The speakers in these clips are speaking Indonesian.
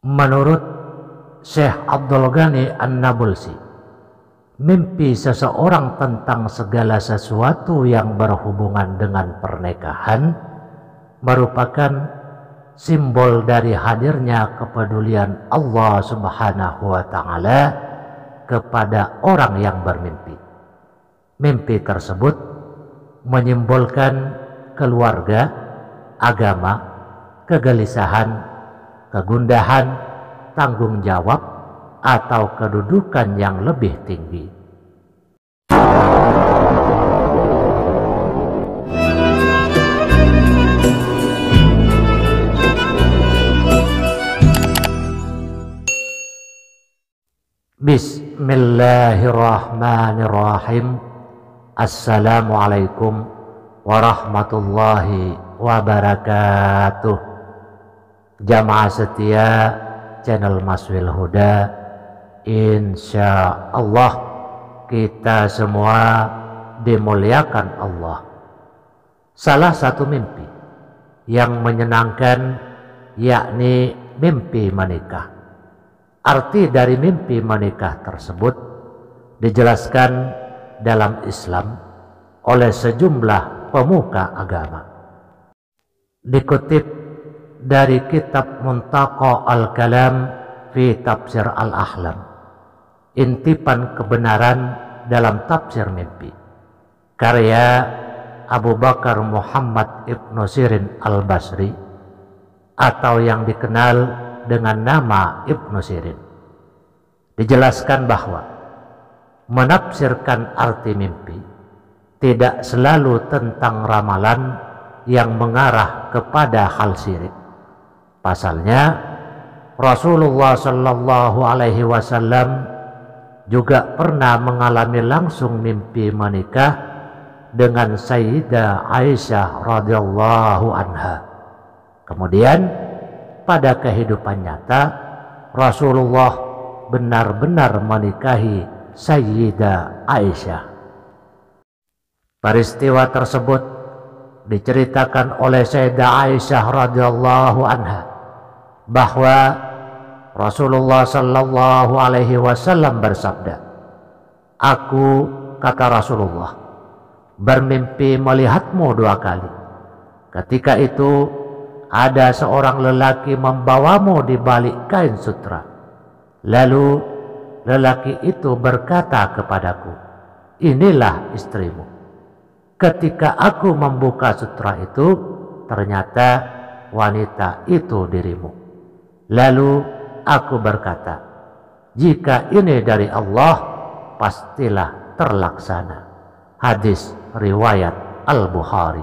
Menurut Syekh Abdul Ghani An-Nabulsi, mimpi seseorang tentang segala sesuatu yang berhubungan dengan pernikahan merupakan simbol dari hadirnya kepedulian Allah Subhanahu wa Ta'ala kepada orang yang bermimpi. Mimpi tersebut menyimbolkan keluarga, agama, kegelisahan, kegundahan, tanggung jawab, atau kedudukan yang lebih tinggi. Bismillahirrahmanirrahim. Assalamualaikum warahmatullahi wabarakatuh. Jamaah setia channel Maswil Huda, insya Allah kita semua dimuliakan Allah. Salah satu mimpi yang menyenangkan yakni mimpi menikah. Arti dari mimpi menikah tersebut dijelaskan dalam Islam oleh sejumlah pemuka agama. Dikutip dari kitab Muntaqa Al-Kalam fi Tafsir Al-Ahlam, intipan kebenaran dalam tafsir mimpi, karya Abu Bakar Muhammad Ibnu Sirin Al-Basri atau yang dikenal dengan nama Ibnu Sirin. Dijelaskan bahwa menafsirkan arti mimpi tidak selalu tentang ramalan yang mengarah kepada hal syirik. Pasalnya Rasulullah Shallallahu Alaihi Wasallam juga pernah mengalami langsung mimpi menikah dengan Sayyidah Aisyah radhiyallahu anha. Kemudian pada kehidupan nyata Rasulullah benar-benar menikahi Sayyidah Aisyah. Peristiwa tersebut diceritakan oleh Sayyidah Aisyah radhiyallahu anha bahwa Rasulullah Shallallahu Alaihi Wasallam bersabda, "Aku," kata Rasulullah, "bermimpi melihatmu 2 kali. Ketika itu ada seorang lelaki membawamu di balik kain sutra. Lalu lelaki itu berkata kepadaku, 'Inilah istrimu.' Ketika aku membuka sutra itu, ternyata wanita itu dirimu. Lalu aku berkata, 'Jika ini dari Allah, pastilah terlaksana.'" Hadis riwayat Al-Bukhari.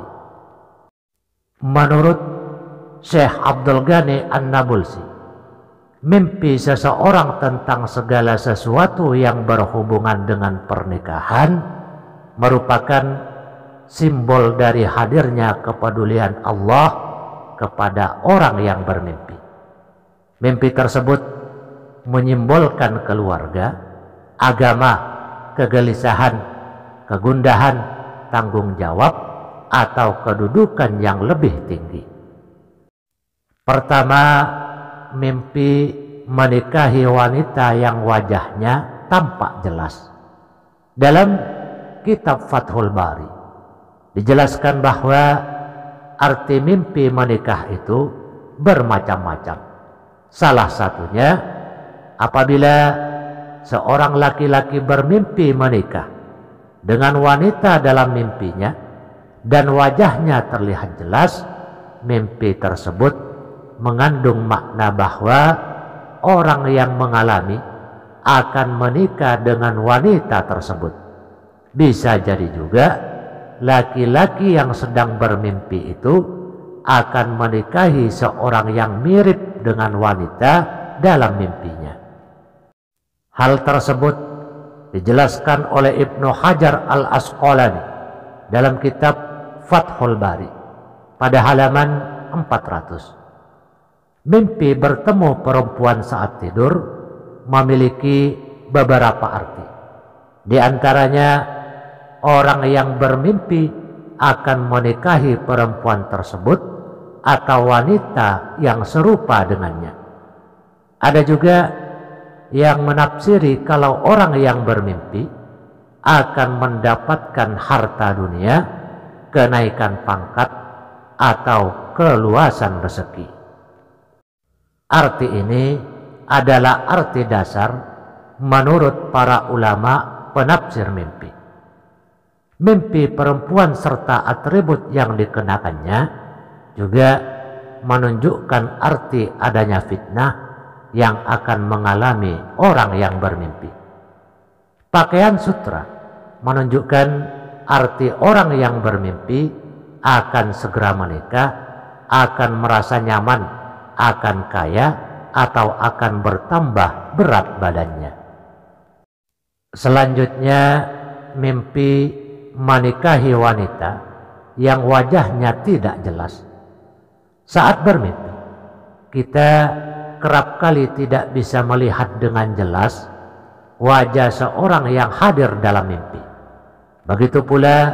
Menurut Syekh Abdul Ghani An-Nabulsi, mimpi seseorang tentang segala sesuatu yang berhubungan dengan pernikahan merupakan simbol dari hadirnya kepedulian Allah kepada orang yang bermimpi. Mimpi tersebut menyimbolkan keluarga, agama, kegelisahan, kegundahan, tanggung jawab, atau kedudukan yang lebih tinggi. Pertama, mimpi menikahi wanita yang wajahnya tampak jelas. Dalam kitab Fathul Bari dijelaskan bahwa arti mimpi menikah itu bermacam-macam. Salah satunya apabila seorang laki-laki bermimpi menikah dengan wanita dalam mimpinya dan wajahnya terlihat jelas, mimpi tersebut mengandung makna bahwa orang yang mengalami akan menikah dengan wanita tersebut. Bisa jadi juga laki-laki yang sedang bermimpi itu akan menikahi seorang yang mirip dengan wanita dalam mimpinya. Hal tersebut dijelaskan oleh Ibnu Hajar Al-Asqalani dalam kitab Fathul Bari pada halaman 400. Mimpi bertemu perempuan saat tidur memiliki beberapa arti. Di antaranya, orang yang bermimpi akan menikahi perempuan tersebut atau wanita yang serupa dengannya. Ada juga yang menafsiri kalau orang yang bermimpi akan mendapatkan harta dunia, kenaikan pangkat, atau keluasan rezeki. Arti ini adalah arti dasar menurut para ulama penafsir mimpi. Mimpi perempuan serta atribut yang dikenakannya juga menunjukkan arti adanya fitnah yang akan mengalami orang yang bermimpi. Pakaian sutra menunjukkan arti orang yang bermimpi akan segera menikah, akan merasa nyaman, akan kaya, atau akan bertambah berat badannya. Selanjutnya, mimpi menikahi wanita yang wajahnya tidak jelas. Saat bermimpi, kita kerap kali tidak bisa melihat dengan jelas wajah seorang yang hadir dalam mimpi. Begitu pula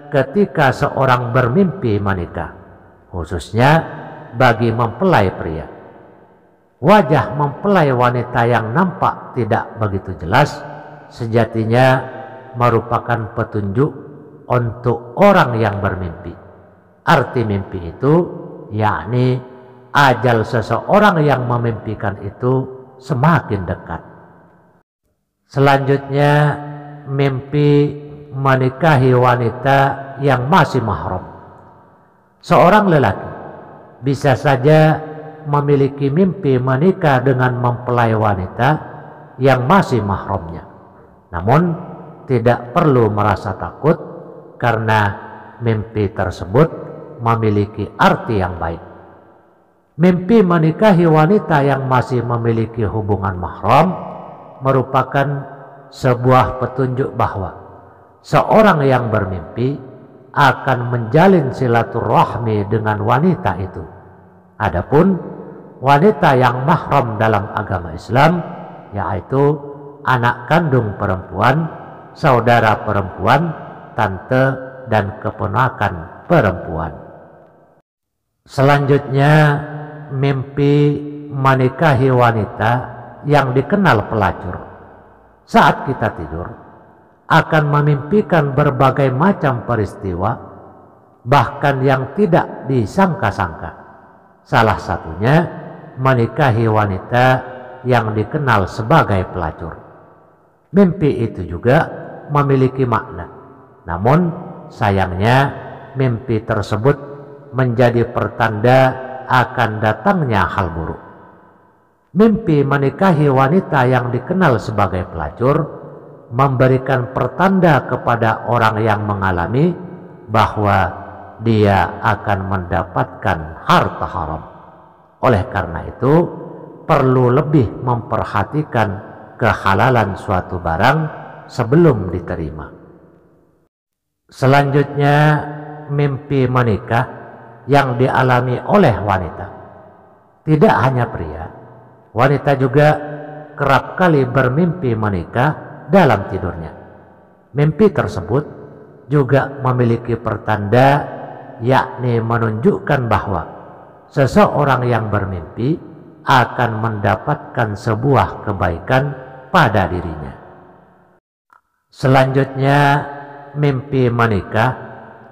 ketika seorang bermimpi menikah, khususnya bagi mempelai pria. Wajah mempelai wanita yang nampak tidak begitu jelas sejatinya merupakan petunjuk untuk orang yang bermimpi. Arti mimpi itu yakni ajal seseorang yang memimpikan itu semakin dekat. Selanjutnya, mimpi menikahi wanita yang masih mahram. Seorang lelaki bisa saja memiliki mimpi menikah dengan mempelai wanita yang masih mahramnya. Namun tidak perlu merasa takut karena mimpi tersebut memiliki arti yang baik. Mimpi menikahi wanita yang masih memiliki hubungan mahram merupakan sebuah petunjuk bahwa seorang yang bermimpi akan menjalin silaturahmi dengan wanita itu. Adapun wanita yang mahram dalam agama Islam yaitu anak kandung perempuan, saudara perempuan, tante, dan keponakan perempuan. Selanjutnya, mimpi menikahi wanita yang dikenal pelacur. Saat kita tidur, akan memimpikan berbagai macam peristiwa, bahkan yang tidak disangka-sangka. Salah satunya, menikahi wanita yang dikenal sebagai pelacur. Mimpi itu juga memiliki makna. Namun sayangnya mimpi tersebut menjadi pertanda akan datangnya hal buruk. Mimpi menikahi wanita yang dikenal sebagai pelacur memberikan pertanda kepada orang yang mengalami bahwa dia akan mendapatkan harta haram. Oleh karena itu perlu lebih memperhatikan kehalalan suatu barang sebelum diterima. Selanjutnya, mimpi menikah yang dialami oleh wanita. Tidak hanya pria, wanita juga kerap kali bermimpi menikah dalam tidurnya. Mimpi tersebut juga memiliki pertanda, yakni menunjukkan bahwa seseorang yang bermimpi akan mendapatkan sebuah kebaikan pada dirinya. Selanjutnya, mimpi menikah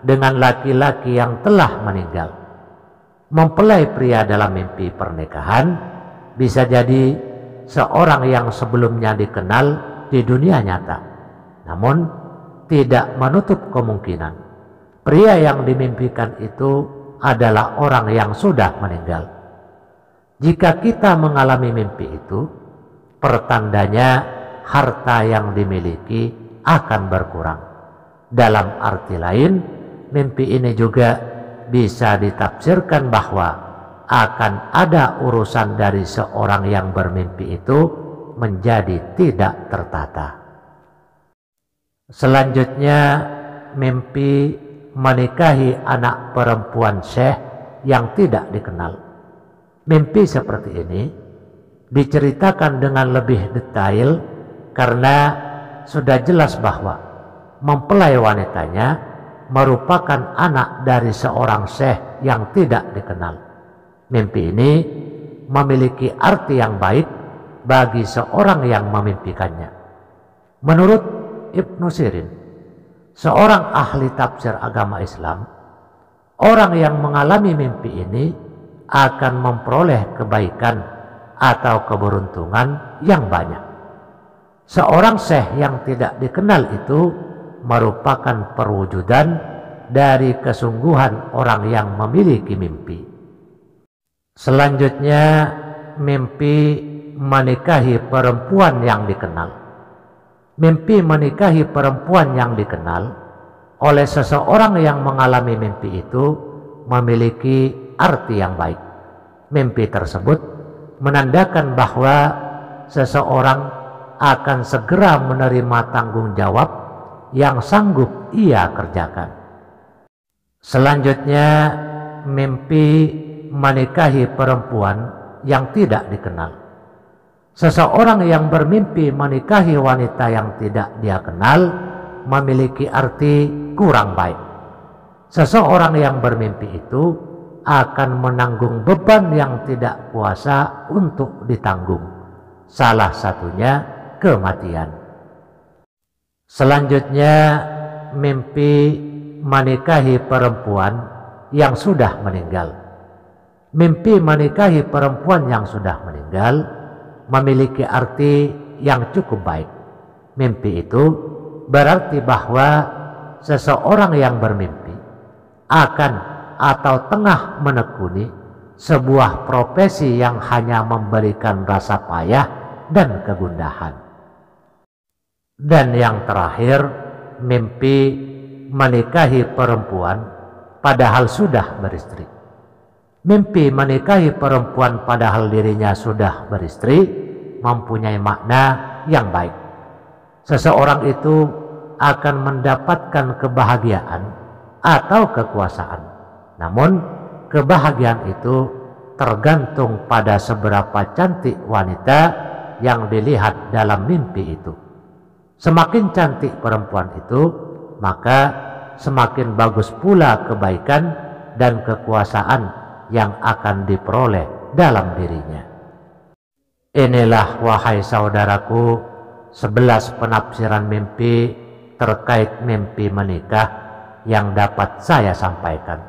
dengan laki-laki yang telah meninggal. Mempelai pria dalam mimpi pernikahan bisa jadi seorang yang sebelumnya dikenal di dunia nyata. Namun tidak menutup kemungkinan pria yang dimimpikan itu adalah orang yang sudah meninggal. Jika kita mengalami mimpi itu, pertandanya harta yang dimiliki akan berkurang. Dalam arti lain, mimpi ini juga bisa ditafsirkan bahwa akan ada urusan dari seorang yang bermimpi itu menjadi tidak tertata. Selanjutnya, mimpi menikahi anak perempuan syekh yang tidak dikenal. Mimpi seperti ini diceritakan dengan lebih detail karena sudah jelas bahwa mempelai wanitanya merupakan anak dari seorang syekh yang tidak dikenal. Mimpi ini memiliki arti yang baik bagi seorang yang memimpikannya. Menurut Ibnu Sirin, seorang ahli tafsir agama Islam, orang yang mengalami mimpi ini akan memperoleh kebaikan atau keberuntungan yang banyak. Seorang syekh yang tidak dikenal itu merupakan perwujudan dari kesungguhan orang yang memiliki mimpi. Selanjutnya, mimpi menikahi perempuan yang dikenal. Mimpi menikahi perempuan yang dikenal oleh seseorang yang mengalami mimpi itu memiliki arti yang baik. Mimpi tersebut menandakan bahwa seseorang akan segera menerima tanggung jawab yang sanggup ia kerjakan. Selanjutnya, mimpi menikahi perempuan yang tidak dikenal. Seseorang yang bermimpi menikahi wanita yang tidak dia kenal memiliki arti kurang baik. Seseorang yang bermimpi itu akan menanggung beban yang tidak kuasa untuk ditanggung. Salah satunya kematian. Selanjutnya, mimpi menikahi perempuan yang sudah meninggal. Mimpi menikahi perempuan yang sudah meninggal memiliki arti yang cukup baik. Mimpi itu berarti bahwa seseorang yang bermimpi akan atau tengah menekuni sebuah profesi yang hanya memberikan rasa payah dan kegundahan. Dan yang terakhir, mimpi menikahi perempuan padahal sudah beristri. Mimpi menikahi perempuan padahal dirinya sudah beristri mempunyai makna yang baik. Seseorang itu akan mendapatkan kebahagiaan atau kekuasaan. Namun kebahagiaan itu tergantung pada seberapa cantik wanita yang dilihat dalam mimpi itu. Semakin cantik perempuan itu, maka semakin bagus pula kebaikan dan kekuasaan yang akan diperoleh dalam dirinya. Inilah, wahai saudaraku, 11 penafsiran mimpi terkait mimpi menikah yang dapat saya sampaikan.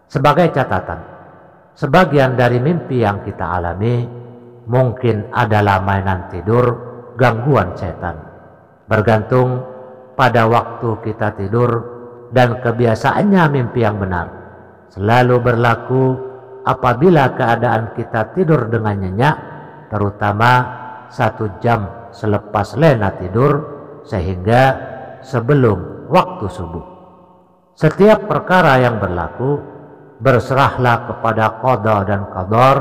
Sebagai catatan, sebagian dari mimpi yang kita alami mungkin adalah mainan tidur, gangguan setan. Bergantung pada waktu kita tidur dan kebiasaannya mimpi yang benar selalu berlaku apabila keadaan kita tidur dengan nyenyak, terutama 1 jam selepas lena tidur sehingga sebelum waktu subuh. Setiap perkara yang berlaku berserahlah kepada qada dan qadar,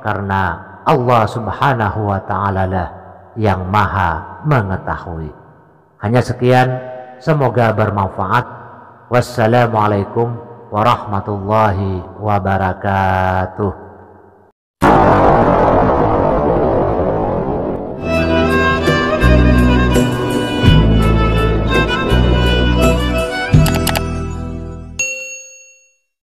karena Allah Subhanahu wa ta'ala lah yang maha mengetahui. Hanya sekian, semoga bermanfaat. Wassalamualaikum warahmatullahi wabarakatuh.